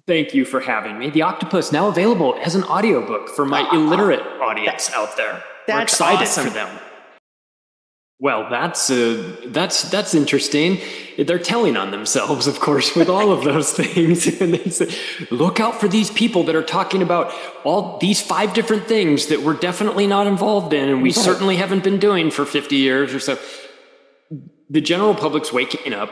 Thank you for having me. The Octopus now available as an audiobook for my illiterate audience out there. We're That's excited awesome. for them. Well, that's interesting. They're telling on themselves, of course, with all of those things. And they say, look out for these people that are talking about all these 5 different things that we're definitely not involved in, and we certainly haven't been doing for 50 years or so. The general public's waking up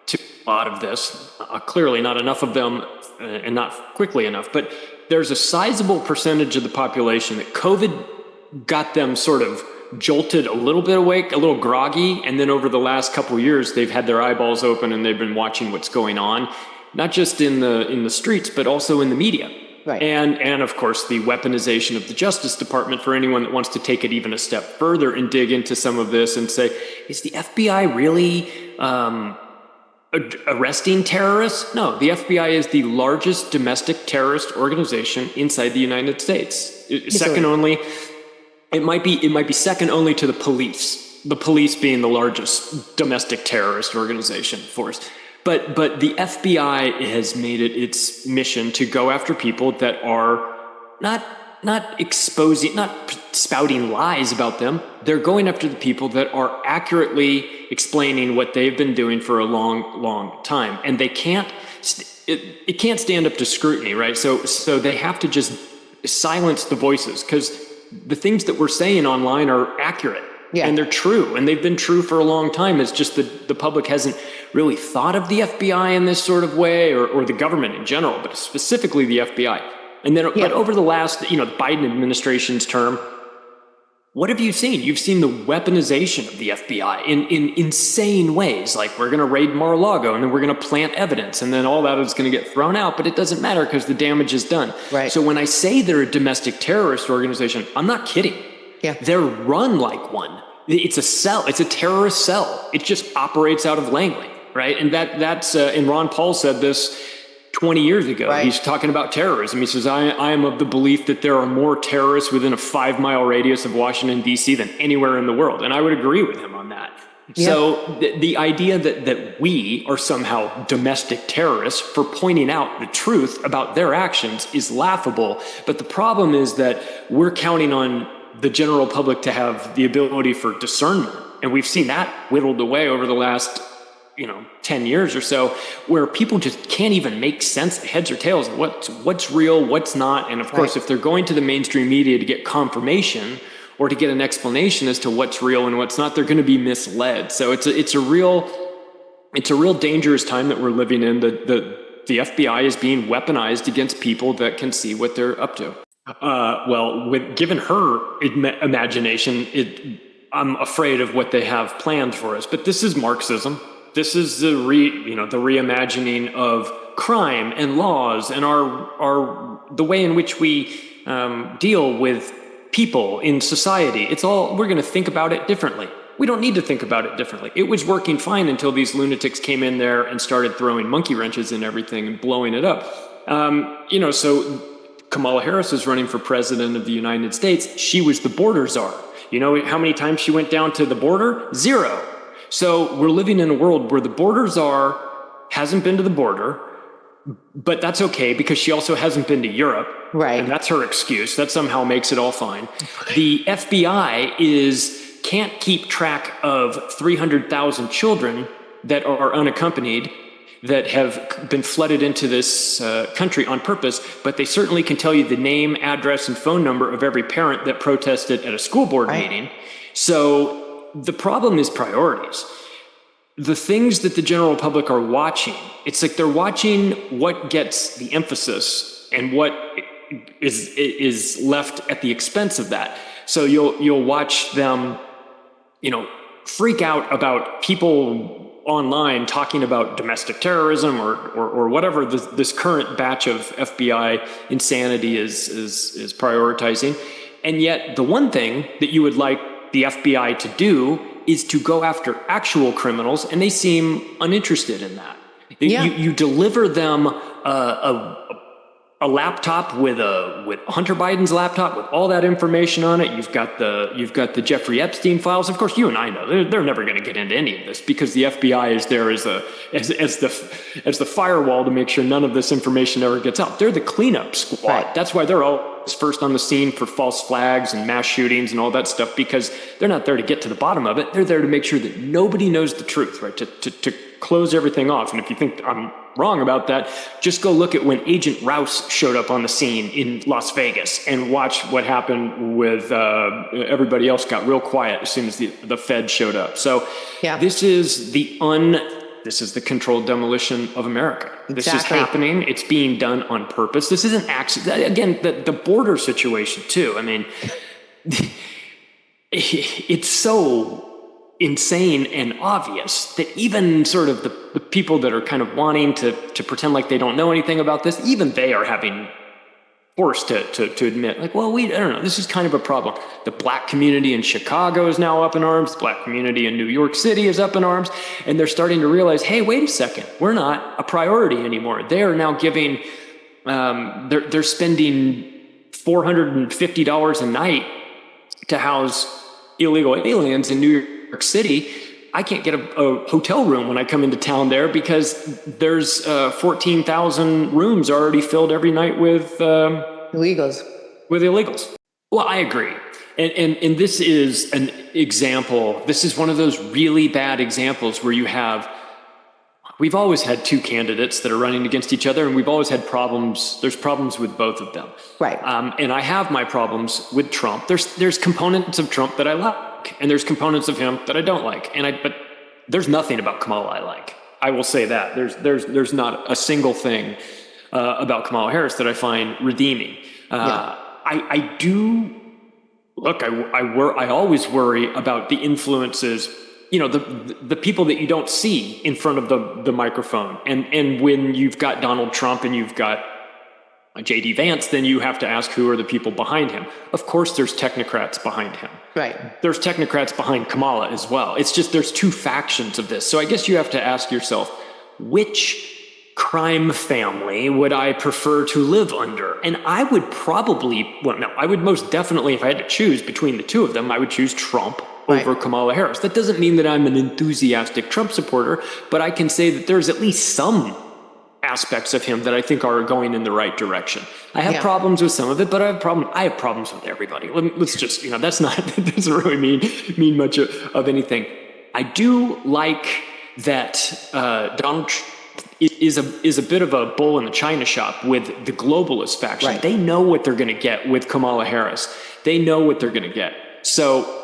to a lot of this. Clearly not enough of them, and not quickly enough, but there's a sizable percentage of the population that COVID got them sort of jolted a little bit awake, a little groggy, and then over the last couple of years, they've had their eyeballs open and they've been watching what's going on, not just in the streets, but also in the media. Right. And of course, the weaponization of the Justice Department for anyone that wants to take it even a step further and dig into some of this and say, is the FBI really arresting terrorists? No, the FBI is the largest domestic terrorist organization inside the United States. Second only, it might be second only to the police. The police being the largest domestic terrorist organization force. But the FBI has made it its mission to go after people that are not spouting lies about them. They're going after the people that are accurately explaining what they've been doing for a long, long time. And they can't, it can't stand up to scrutiny, right? So they have to just silence the voices, because the things that we're saying online are accurate. Yeah. And they're true, and they've been true for a long time. It's just that the public hasn't really thought of the FBI in this sort of way, or the government in general, but specifically the FBI. And then, but over the last, the Biden administration's term, what have you seen? You've seen the weaponization of the FBI in insane ways. Like, we're going to raid Mar-a-Lago, and then we're going to plant evidence, and then all that is going to get thrown out, but it doesn't matter because the damage is done. Right. So when I say they're a domestic terrorist organization, I'm not kidding. Yeah. They're run like one. It's a cell. It's a terrorist cell. It just operates out of Langley, right? And that's and Ron Paul said this 20 years ago. Right. He's talking about terrorism. He says, I am of the belief that there are more terrorists within a 5-mile radius of Washington, D.C. than anywhere in the world. And I would agree with him on that. Yeah. So the idea that we are somehow domestic terrorists for pointing out the truth about their actions is laughable. But the problem is that we're counting on the general public to have the ability for discernment. And we've seen that whittled away over the last 10 years or so, where people just can't even make sense, heads or tails, of what's real, what's not. And of course, if they're going to the mainstream media to get confirmation or to get an explanation as to what's real and what's not, they're going to be misled. So it's a real dangerous time that we're living in. The FBI is being weaponized against people that can see what they're up to. Given her imagination, I'm afraid of what they have planned for us. But this is Marxism. This is the reimagining of crime and laws and the way in which we deal with people in society. It's all, we're going to think about it differently. We don't need to think about it differently. It was working fine until these lunatics came in there and started throwing monkey wrenches in everything and blowing it up. So Kamala Harris is running for president of the United States. She was the border czar. You know how many times she went down to the border? 0. So we're living in a world where the border czar hasn't been to the border, but that's okay because she also hasn't been to Europe. Right. And that's her excuse. That somehow makes it all fine. The FBI can't keep track of 300,000 children that are unaccompanied, that have been flooded into this country on purpose, but they certainly can tell you the name, address, and phone number of every parent that protested at a school board meeting. So the problem is priorities. The things that the general public are watching, it's like they're watching what gets the emphasis and what is left at the expense of that. So you'll watch them, freak out about people online talking about domestic terrorism or whatever this current batch of FBI insanity is prioritizing. And yet the one thing that you would like the FBI to do is to go after actual criminals, and they seem uninterested in that. Yeah. You deliver them a laptop with Hunter Biden's laptop with all that information on it. You've got the Jeffrey Epstein files. Of course, you and I know they're never going to get into any of this because the FBI is there as the firewall to make sure none of this information ever gets out. They're the cleanup squad. Right. That's why they're always first on the scene for false flags and mass shootings and all that stuff, because they're not there to get to the bottom of it. They're there to make sure that nobody knows the truth, right? To close everything off. And if you think I'm wrong about that, just go look at when Agent Rouse showed up on the scene in Las Vegas and watch what happened with everybody else got real quiet as soon as the Fed showed up. So this is the controlled demolition of America. Exactly. This is happening. It's being done on purpose. This isn't accident. Again, the border situation too. I mean, it's so insane and obvious that even sort of the people that are kind of wanting to pretend like they don't know anything about this, even they are having forced to admit, like, well, I don't know, this is kind of a problem. The black community in Chicago is now up in arms. The black community in New York City is up in arms. And they're starting to realize, hey, wait a second, we're not a priority anymore. They are now giving, they're spending $450 a night to house illegal aliens in New York City. I can't get a hotel room when I come into town there because there's 14,000 rooms already filled every night with illegals. With illegals. Well, I agree. And this is an example. This is one of those really bad examples where we've always had two candidates that are running against each other, and we've always had problems. There's problems with both of them. Right. And I have my problems with Trump. There's components of Trump that I like, and there's components of him that I don't like. But there's nothing about Kamala I like. I will say that. There's not a single thing about Kamala Harris that I find redeeming. I do look. I always worry about the influences. You know, the people that you don't see in front of the microphone. And when you've got Donald Trump and you've got J.D. Vance, then you have to ask who are the people behind him. Of course, there's technocrats behind him. Right. There's technocrats behind Kamala as well. It's just there's two factions of this. So I guess you have to ask yourself, which crime family would I prefer to live under? And I would I would most definitely, if I had to choose between the two of them, I would choose Trump over Kamala Harris. That doesn't mean that I'm an enthusiastic Trump supporter, but I can say that there's at least some aspects of him that I think are going in the right direction. I have problems with some of it, but I have problems with everybody. Let's just, that doesn't really mean much of anything. I do like that Donald Trump is a bit of a bull in the china shop with the globalist faction. Right. They know what they're going to get with Kamala Harris. They know what they're going to get. So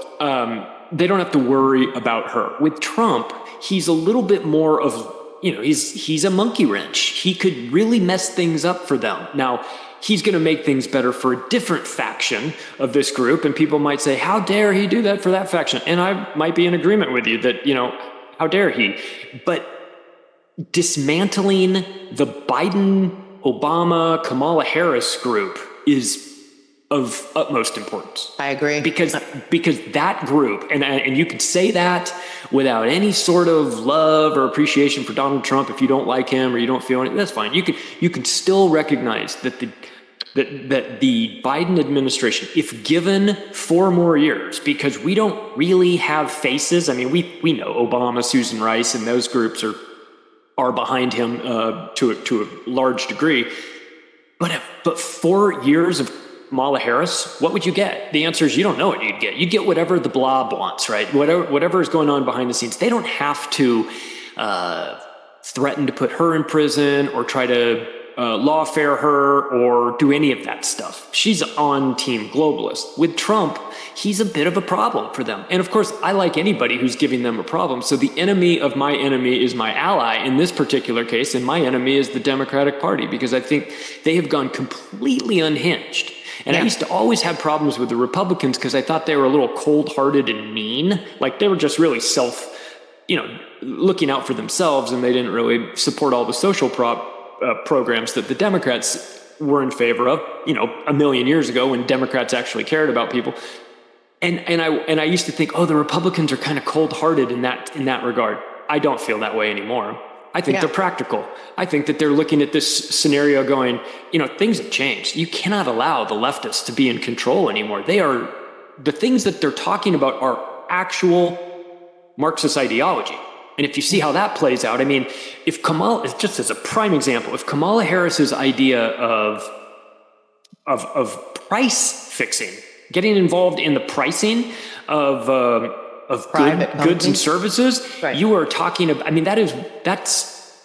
they don't have to worry about her. With Trump, he's a little bit more of, he's a monkey wrench. He could really mess things up for them. Now, he's going to make things better for a different faction of this group. And people might say, how dare he do that for that faction? And I might be in agreement with you that, how dare he? But dismantling the Biden, Obama, Kamala Harris group is of utmost importance. I agree. Because that group, and you could say that without any sort of love or appreciation for Donald Trump. If you don't like him or you don't feel anything, that's fine. You can still recognize that the Biden administration, if given 4 more years, because we don't really have faces. I mean, we know Obama, Susan Rice, and those groups are behind him to a large degree. But 4 years of Kamala Harris, what would you get? The answer is you don't know what you'd get. You'd get whatever the blob wants, right? Whatever is going on behind the scenes. They don't have to threaten to put her in prison or try to lawfare her or do any of that stuff. She's on team globalist. With Trump, he's a bit of a problem for them. And of course, I like anybody who's giving them a problem. So the enemy of my enemy is my ally in this particular case, and my enemy is the Democratic Party, because I think they have gone completely unhinged. And I used to always have problems with the Republicans because I thought they were a little cold-hearted and mean. Like they were just really looking out for themselves, and they didn't really support all the social programs that the Democrats were in favor of, a million years ago when Democrats actually cared about people. And I used to think, the Republicans are kind of cold-hearted in that regard. I don't feel that way anymore. I think they're practical. I think that they're looking at this scenario going, things have changed. You cannot allow the leftists to be in control anymore. The things that they're talking about are actual Marxist ideology. And if you see how that plays out, I mean, if Kamala, just as a prime example, if Kamala Harris's idea of price fixing, getting involved in the pricing of goods and services, right. You are talking about, I mean, that's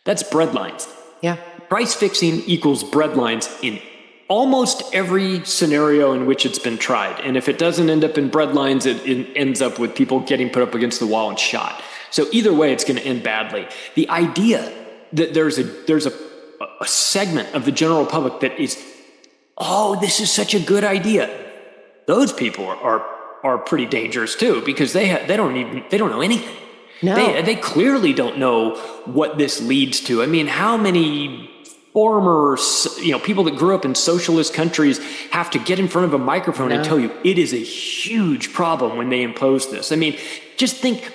breadlines. Yeah. Price fixing equals breadlines in almost every scenario in which it's been tried. And if it doesn't end up in breadlines, it ends up with people getting put up against the wall and shot. So either way, it's going to end badly. The idea that there's a segment of the general public that is, oh, this is such a good idea. Those people are pretty dangerous too, because they don't know anything. No. They clearly don't know what this leads to. I mean, how many former, people that grew up in socialist countries have to get in front of a microphone and tell you it is a huge problem when they impose this? I mean, just think,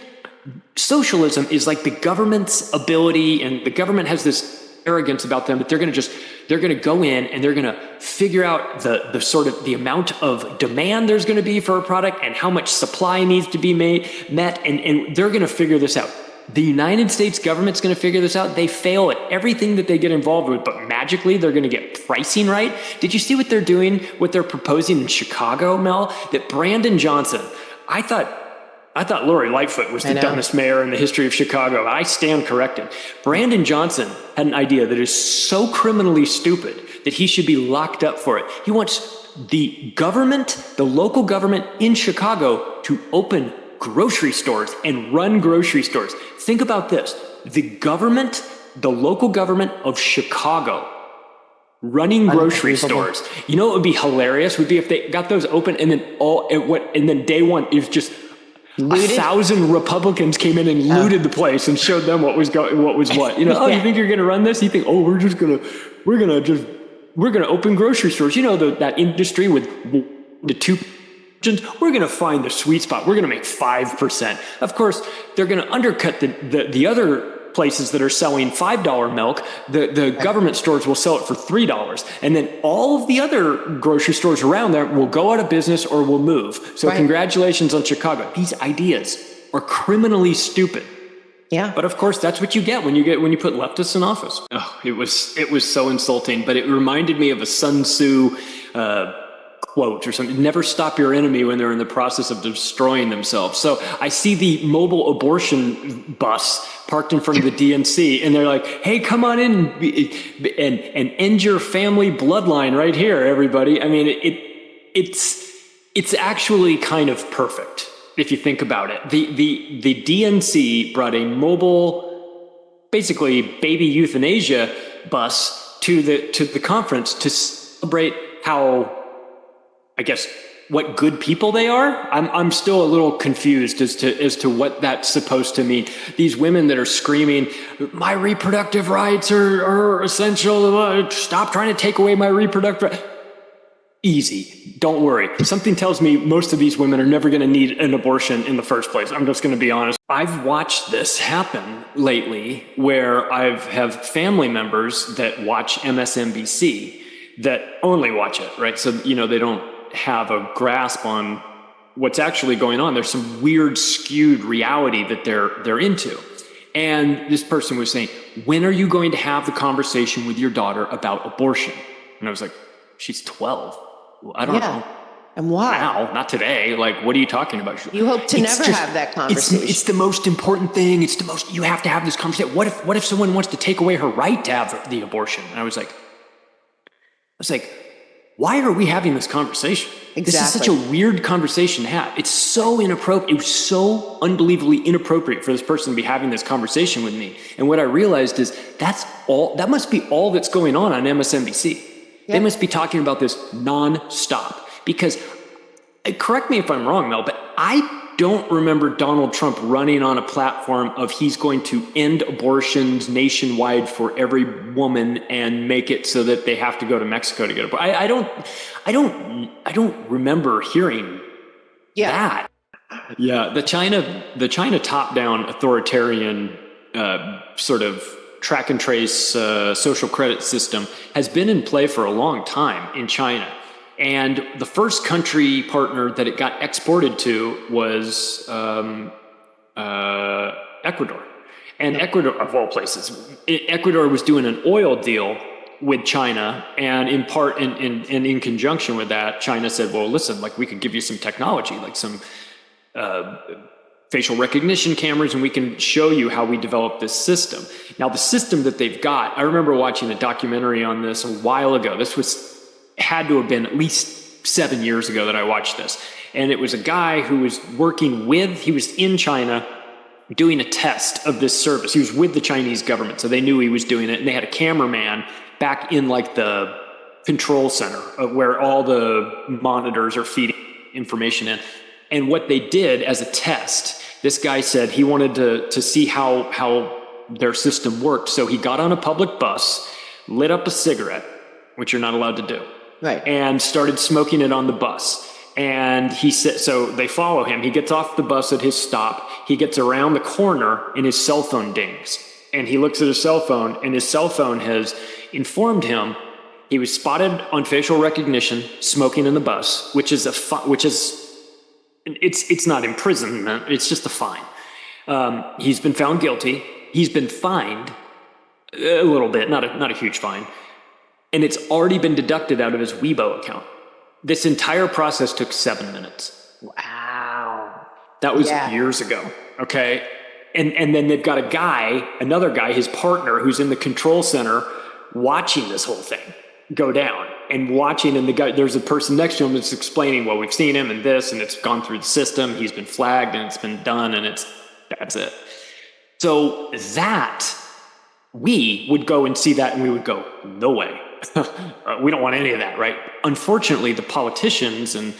socialism is like the government's ability, and the government has this arrogance about them that they're going to go in and they're going to figure out the sort of the amount of demand there's going to be for a product and how much supply needs to be met, and they're going to figure this out. The United States government's going to figure this out. They fail at everything that they get involved with, but magically they're going to get pricing right. Did you see what they're doing, what they're proposing in Chicago, Mel? That Brandon Johnson, I thought Lori Lightfoot was the dumbest mayor in the history of Chicago. I stand corrected. Brandon Johnson had an idea that is so criminally stupid that he should be locked up for it. He wants the local government in Chicago to open grocery stores and run grocery stores. Think about this. The local government of Chicago running grocery stores. You know what would be hilarious would be if they got those open and then day one is just looted? 1,000 Republicans came in and looted the place and showed them what was what. You think you're going to run this? You think, we're going to open grocery stores. That industry with the two. We're going to find the sweet spot. We're going to make 5%. Of course, they're going to undercut the other places that are selling $5 milk. The government stores will sell it for $3. And then all of the other grocery stores around there will go out of business or will move. So Congratulations on Chicago. These ideas are criminally stupid. Yeah. But of course, that's what you get when you put leftists in office. Oh, it was so insulting, but it reminded me of a Sun Tzu quote or something. Never stop your enemy when they're in the process of destroying themselves. So I see the mobile abortion bus parked in front of the DNC, and they're like, hey, come on in and end your family bloodline right here, everybody. I mean, it's actually kind of perfect if you think about it. The DNC brought a mobile, basically baby euthanasia bus to the conference to celebrate how, I guess, what good people they are. I'm still a little confused as to what that's supposed to mean. These women that are screaming, my reproductive rights are essential. Stop trying to take away my reproductive rights. Easy. Don't worry. Something tells me most of these women are never going to need an abortion in the first place. I'm just going to be honest. I've watched this happen lately where I have family members that watch MSNBC that only watch it, right? So, they don't have a grasp on what's actually going on. There's some weird skewed reality that they're into. And this person was saying, when are you going to have the conversation with your daughter about abortion? And I was like, she's 12. Well, I don't know. And why? Now, not today. Like, what are you talking about? You hope to never have that conversation. It's the most important thing. You have to have this conversation. What if someone wants to take away her right to have the abortion? And I was like, why are we having this conversation? Exactly. This is such a weird conversation to have. It's so inappropriate. It was so unbelievably inappropriate for this person to be having this conversation with me. And what I realized is that must be all that's going on MSNBC. Yep. They must be talking about this nonstop. Because, correct me if I'm wrong, Mel, but I don't remember Donald Trump running on a platform of he's going to end abortions nationwide for every woman and make it so that they have to go to Mexico to get abortion. I don't remember hearing that. Yeah, the China top-down authoritarian sort of track and trace social credit system has been in play for a long time in China. And the first country partner that it got exported to was Ecuador. And Ecuador, of all places, Ecuador was doing an oil deal with China, and in part, in conjunction with that, China said, well, listen, like we could give you some technology, like some facial recognition cameras, and we can show you how we develop this system. Now, the system that they've got, I remember watching a documentary on this a while ago. Had to have been at least 7 years ago that I watched this. And it was a guy who was he was in China doing a test of this service. He was with the Chinese government, so they knew he was doing it. And they had a cameraman back in like the control center where all the monitors are feeding information in. And what they did as a test, this guy said he wanted to see how their system worked. So he got on a public bus, lit up a cigarette, which you're not allowed to do, right, and started smoking it on the bus. And he said, so they follow him. He gets off the bus at his stop. He gets around the corner and his cell phone dings. And he looks at his cell phone, and his cell phone has informed him he was spotted on facial recognition smoking in the bus, it's not imprisonment, it's just a fine. He's been found guilty. He's been fined a little bit, not a huge fine. And it's already been deducted out of his Weibo account. This entire process took 7 minutes. Wow. That was years ago, okay? And then they've got another guy, his partner, who's in the control center, watching this whole thing go down. And there's a person next to him that's explaining, well, we've seen him and this, and it's gone through the system, he's been flagged, and it's been done, and that's it. So we would go and see that, and we would go, no way. We don't want any of that, right? Unfortunately, the politicians and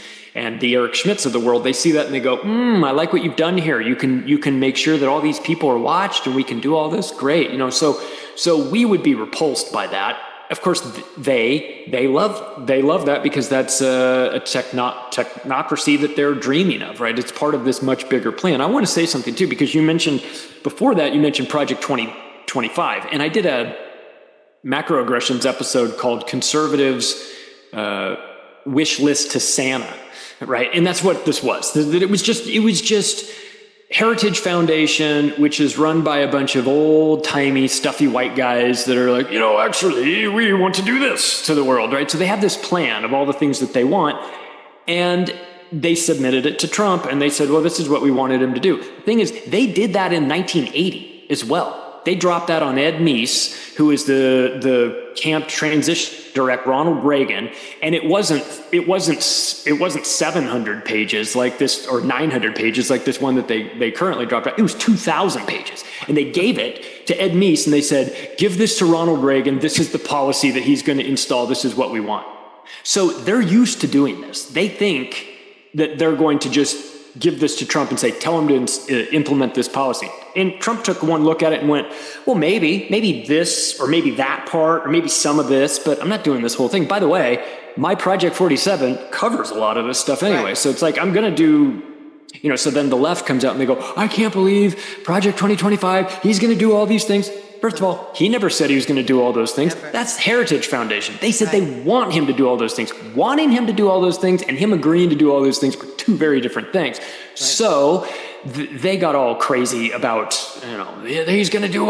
the Eric Schmidts of the world, they see that and they go, I like what you've done here. You can make sure that all these people are watched, and we can do all this. Great. So we would be repulsed by that. Of course, they love that because that's a technocracy that they're dreaming of, right? It's part of this much bigger plan. I want to say something too, because you mentioned Project 2025, and I did a macroaggressions episode called Conservatives Wish List to Santa, right? And that's what this was. That it was just Heritage Foundation, which is run by a bunch of old-timey, stuffy white guys that are like, actually, we want to do this to the world, right? So they have this plan of all the things that they want, and they submitted it to Trump, and they said, well, this is what we wanted him to do. The thing is, they did that in 1980 as well. They dropped that on Ed Meese, who is the camp transition director, Ronald Reagan, and it wasn't 700 pages like this, or 900 pages like this one that they currently dropped. It was 2,000 pages, and they gave it to Ed Meese, and they said, give this to Ronald Reagan. This is the policy that he's going to install. This is what we want. So they're used to doing this. They think that they're going to just give this to Trump and say, tell him to implement this policy. And Trump took one look at it and went, well, maybe this, or maybe that part, or maybe some of this, but I'm not doing this whole thing. By the way, my Project 47 covers a lot of this stuff anyway. Right. So it's like, I'm going to do, so then the left comes out and they go, I can't believe Project 2025, he's going to do all these things. First of all, he never said he was going to do all those things. Never. That's Heritage Foundation. They said they want him to do all those things. Wanting him to do all those things and him agreeing to do all those things are two very different things. Right. So they got all crazy about, he's going to do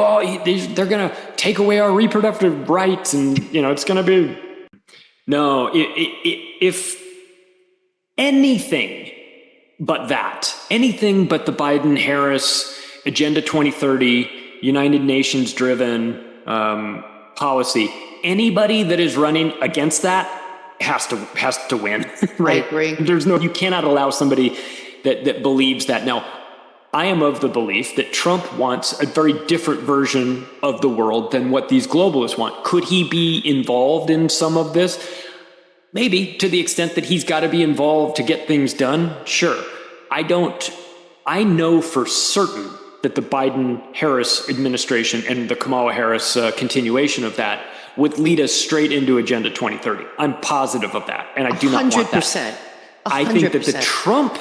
they're going to take away our reproductive rights, and, it's going to be. No, if anything but anything but the Biden-Harris Agenda 2030, United Nations driven policy, anybody that is running against that has to win. Right? I agree. You cannot allow somebody that believes that. Now, I am of the belief that Trump wants a very different version of the world than what these globalists want. Could he be involved in some of this? Maybe, to the extent that he's got to be involved to get things done. Sure. I know for certain that the Biden-Harris administration and the Kamala Harris continuation of that would lead us straight into Agenda 2030. I'm positive of that, and I do not want that. 100%. I think that the Trump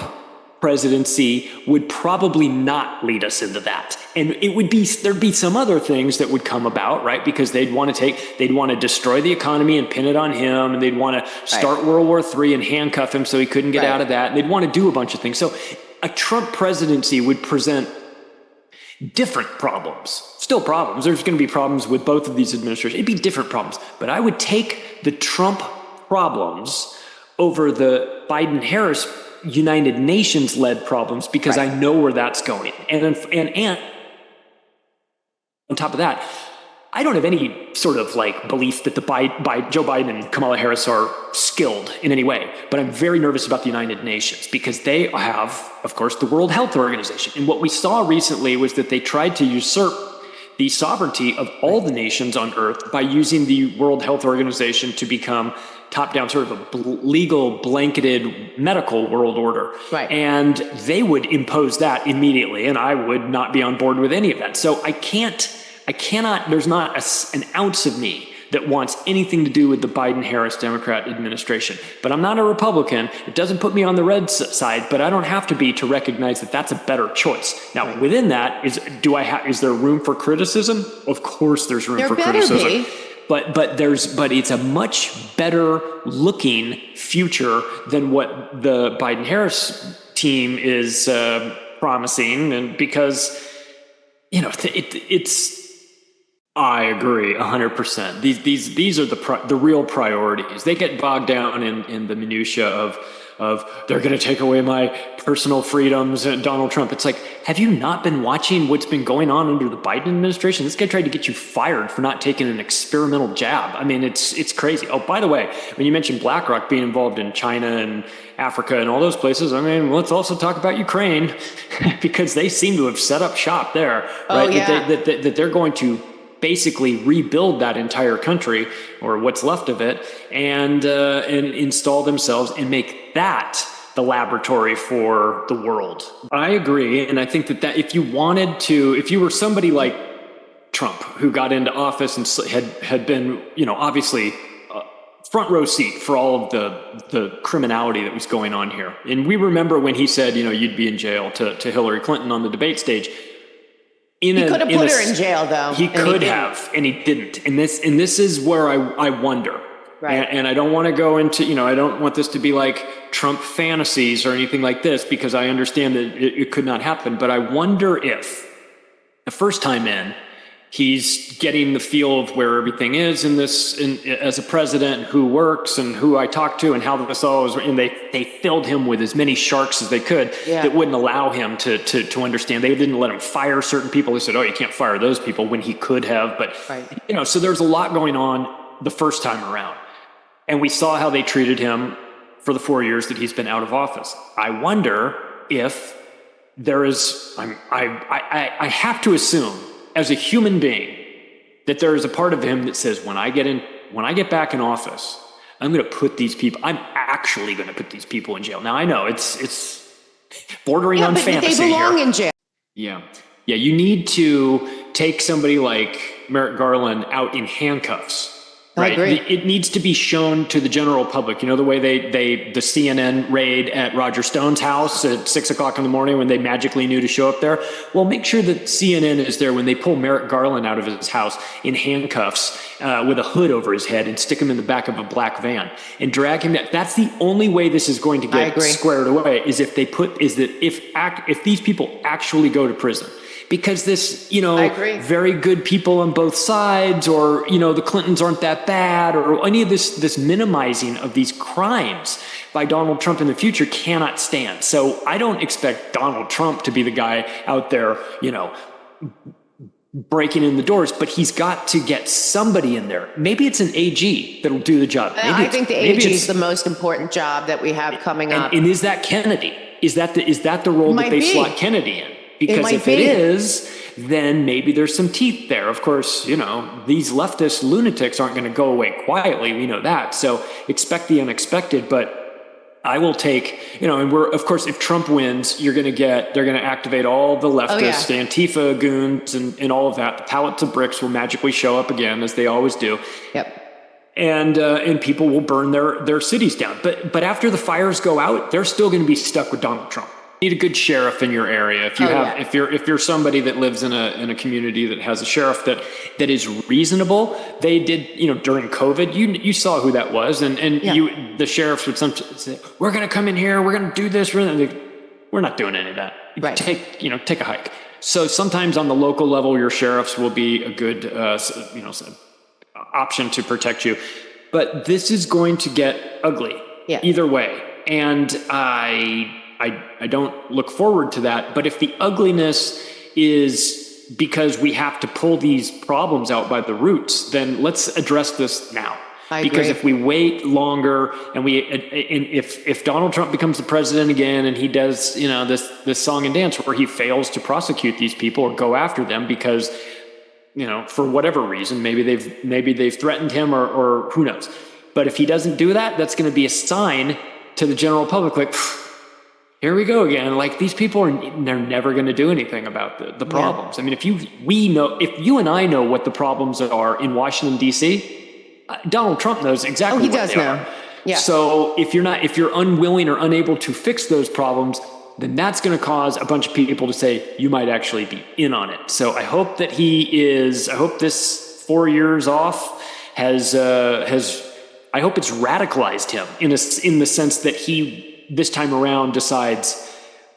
presidency would probably not lead us into that. And there'd be some other things that would come about, right? Because they'd want to destroy the economy and pin it on him. And they'd want to start World War III and handcuff him so he couldn't get out of that. And they'd want to do a bunch of things. So a Trump presidency would present different problems, still problems. There's going to be problems with both of these administrations. It'd be different problems, but I would take the Trump problems over the Biden-Harris United Nations-led problems because I know where that's going. And on top of that, I don't have any sort of like belief that Joe Biden and Kamala Harris are skilled in any way, but I'm very nervous about the United Nations because they have, of course, the World Health Organization. And what we saw recently was that they tried to usurp the sovereignty of all the nations on Earth by using the World Health Organization to become top-down sort of a legal blanketed medical world order. Right. And they would impose that immediately, and I would not be on board with any of that. So I cannot, there's not an ounce of me that wants anything to do with the Biden-Harris Democrat administration. But I'm not a Republican. It doesn't put me on the red side, but I don't have to be to recognize that that's a better choice. Now, within that, is there room for criticism? Of course there's room for criticism. Be. But it's a much better looking future than what the Biden-Harris team is promising, and because I agree 100%. These are the real priorities. They get bogged down in the minutia of they're going to take away my personal freedoms and Donald Trump. It's like, have you not been watching what's been going on under the Biden administration? This guy tried to get you fired for not taking an experimental jab. I mean, it's crazy. Oh, by the way, when you mentioned BlackRock being involved in China and Africa and all those places, I mean, let's also talk about Ukraine because they seem to have set up shop there, right? Oh, yeah. That they're going to basically rebuild that entire country or what's left of it and install themselves and make that the laboratory for the world. I agree. And I think that if you were somebody like Trump who got into office and had been, obviously front row seat for all of the criminality that was going on here. And we remember when he said, you'd be in jail to Hillary Clinton on the debate stage. He could have put her in jail, though. He could have, and he didn't. And this is where I wonder. Right. And I don't want to go into, I don't want this to be like Trump fantasies or anything like this, because I understand that it could not happen. But I wonder if the first time in, he's getting the feel of where everything is as a president, who works and who I talk to and how this all is. And they filled him with as many sharks as they could that wouldn't allow him to understand. They didn't let him fire certain people. They said, oh, you can't fire those people, when he could have. But, so there's a lot going on the first time around. And we saw how they treated him for the 4 years that he's been out of office. I wonder if there is, I have to assume, as a human being, that there is a part of him that says, when I get back in office, I'm actually going to put these people in jail. Now I know it's bordering on fantasy. They belong in jail. Yeah. You need to take somebody like Merrick Garland out in handcuffs. Right. I agree. It needs to be shown to the general public. The way the CNN raid at Roger Stone's house at 6:00 in the morning when they magically knew to show up there. Well, make sure that CNN is there when they pull Merrick Garland out of his house in handcuffs with a hood over his head and stick him in the back of a black van and drag him down. That's the only way this is going to get squared away, is if these people actually go to prison. Because this, very good people on both sides, or, the Clintons aren't that bad, or any of this minimizing of these crimes by Donald Trump in the future cannot stand. So I don't expect Donald Trump to be the guy out there, breaking in the doors, but he's got to get somebody in there. Maybe it's an AG that'll do the job. I think the AG is the most important job that we have coming up. And is that Kennedy? Is that the role that they slot Kennedy in? Because if it is, then maybe there's some teeth there. Of course, these leftist lunatics aren't going to go away quietly. We know that. So expect the unexpected. But I will take, and of course, if Trump wins, they're going to activate all the leftists, the Antifa goons and all of that. The pallets of bricks will magically show up again, as they always do. Yep. And people will burn their cities down. But after the fires go out, they're still going to be stuck with Donald Trump. need a good sheriff in your area. If you if you're somebody that lives in a community that has a sheriff that is reasonable, they did, during COVID, you saw who that was. And the sheriffs would sometimes say, we're going to come in here, we're going to do this. We're not doing any of that. Right. Take a hike. So sometimes on the local level, your sheriffs will be a good, option to protect you. But this is going to get ugly either way. And I don't look forward to that. But if the ugliness is because we have to pull these problems out by the roots, then let's address this now. Because if we wait longer and if Donald Trump becomes the president again and he does, this song and dance where he fails to prosecute these people or go after them because, for whatever reason, maybe they've threatened him or who knows. But if he doesn't do that, that's going to be a sign to the general public, like, here we go again. Like, these people they're never going to do anything about the problems. I mean, if you and I know what the problems are in Washington, D.C., Donald Trump knows exactly what they are. Yeah. So if you're unwilling or unable to fix those problems, then that's going to cause a bunch of people to say you might actually be in on it. So I hope that I hope this 4 years off has I hope it's radicalized him in the sense that he this time around decides,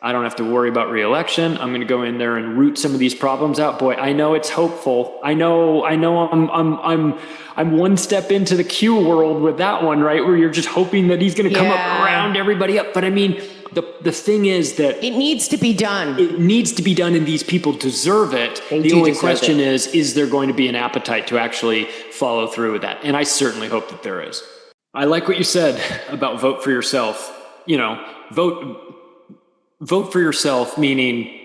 I don't have to worry about re-election. I'm going to go in there and root some of these problems out. Boy, I know it's hopeful. I know I'm one step into the Q world with that one, right? Where you're just hoping that he's going to come up around everybody up. But I mean, the thing is that it needs to be done. It needs to be done, and these people deserve it. The only question is there going to be an appetite to actually follow through with that? And I certainly hope that there is. I like what you said about vote for yourself. Vote for yourself, meaning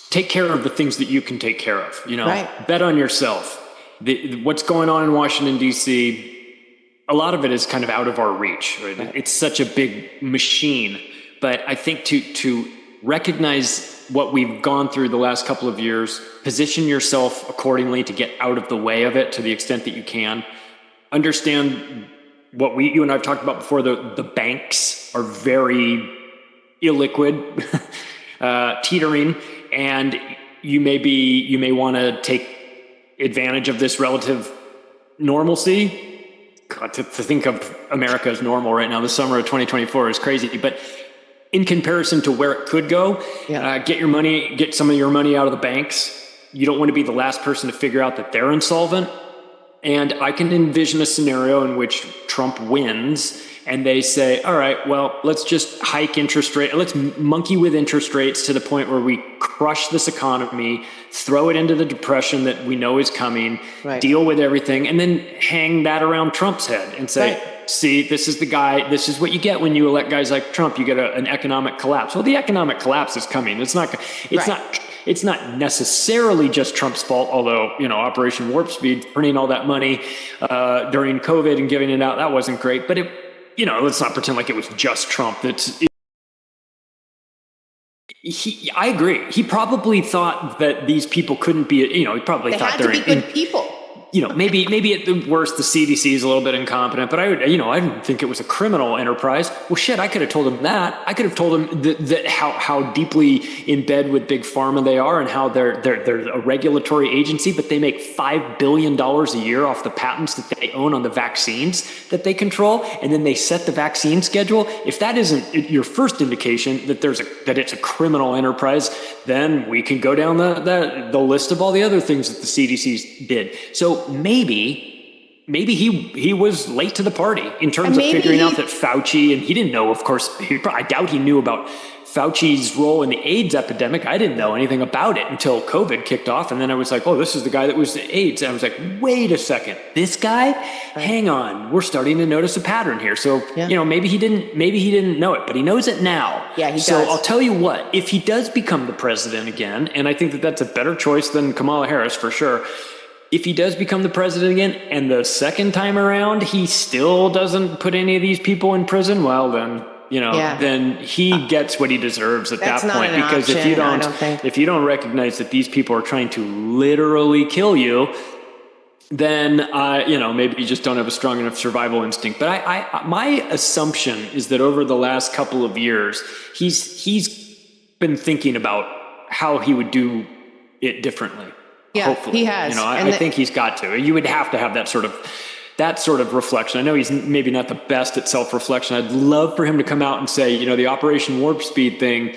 take care of the things that you can take care of. Right. Bet on yourself. What's going on in Washington, D.C., a lot of it is kind of out of our reach. Right? It's such a big machine. But I think to recognize what we've gone through the last couple of years, position yourself accordingly to get out of the way of it to the extent that you can. Understand what you and I've talked about before. The banks are very illiquid, teetering, and you may want to take advantage of this relative normalcy. God, to think of America as normal right now, the summer of 2024 is crazy. But in comparison to where it could go, get some of your money out of the banks. You don't want to be the last person to figure out that they're insolvent. And I can envision a scenario in which Trump wins and they say, all right, well, let's just hike interest rate. Let's monkey with interest rates to the point where we crush this economy, throw it into the depression that we know is coming, deal with everything, and then hang that around Trump's head and say, see, this is the guy, this is what you get when you elect guys like Trump. You get an economic collapse. Well, the economic collapse is coming. It's not necessarily just Trump's fault, although, Operation Warp Speed, printing all that money during COVID and giving it out, that wasn't great. But let's not pretend like it was just Trump. I agree. He probably thought that these people couldn't be, he probably thought they had to be good people. Maybe at the worst, the CDC is a little bit incompetent, but I didn't think it was a criminal enterprise. Well, shit, I could have told him that. I could have told him that how deeply in bed with big pharma they are and how they're a regulatory agency, but they make $5 billion a year off the patents that they own on the vaccines that they control. And then they set the vaccine schedule. If that isn't your first indication that that it's a criminal enterprise, then we can go down the list of all the other things that the CDC did. So maybe he was late to the party in terms of figuring out that Fauci, and he didn't know, of course, I doubt he knew about Fauci's role in the AIDS epidemic. I didn't know anything about it until COVID kicked off. And then I was like, oh, this is the guy that was AIDS. And I was like, wait a second, this guy, hang on. We're starting to notice a pattern here. So, maybe he didn't know it, but he knows it now. Yeah, he does. So I'll tell you what, if he does become the president again, and I think that that's a better choice than Kamala Harris for sure. If he does become the president again, and the second time around, he still doesn't put any of these people in prison, well, then, then he gets what he deserves at that point. Because if you don't recognize that these people are trying to literally kill you, then maybe you just don't have a strong enough survival instinct. But my assumption is that over the last couple of years, he's been thinking about how he would do it differently. Yeah, hopefully. he has. I think he's got to. You would have to have that sort of reflection. I know he's maybe not the best at self-reflection. I'd love for him to come out and say, the Operation Warp Speed thing,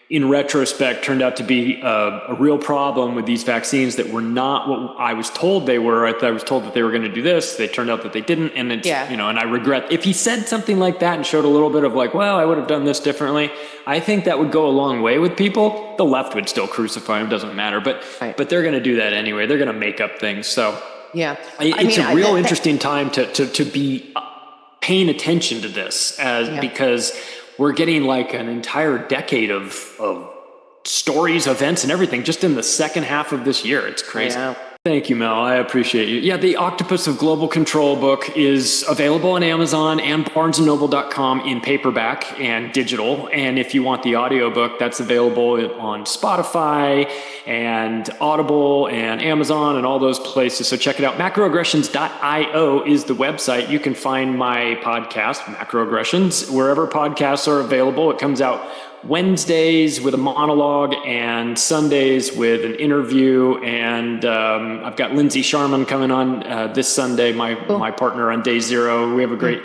in retrospect, turned out to be a real problem with these vaccines that were not what I was told they were. I was told that they were going to do this. They turned out that they didn't. And it's, and I regret if he said something like that and showed a little bit of like, well, I would have done this differently. I think that would go a long way with people. The left would still crucify him. Doesn't matter. But they're going to do that anyway. They're going to make up things. So it's a real interesting time to be paying attention to this because we're getting like an entire decade of stories, events, and everything just in the second half of this year. It's crazy. Thank you, Mel. I appreciate you. Yeah, the Octopus of Global Control book is available on Amazon and BarnesandNoble.com in paperback and digital. And if you want the audiobook, that's available on Spotify and Audible and Amazon and all those places. So check it out. Macroaggressions.io is the website. You can find my podcast, Macroaggressions, wherever podcasts are available. It comes out Wednesdays with a monologue and Sundays with an interview. And I've got Lindsay Sharman coming on this Sunday, my partner on Day Zero. We have a great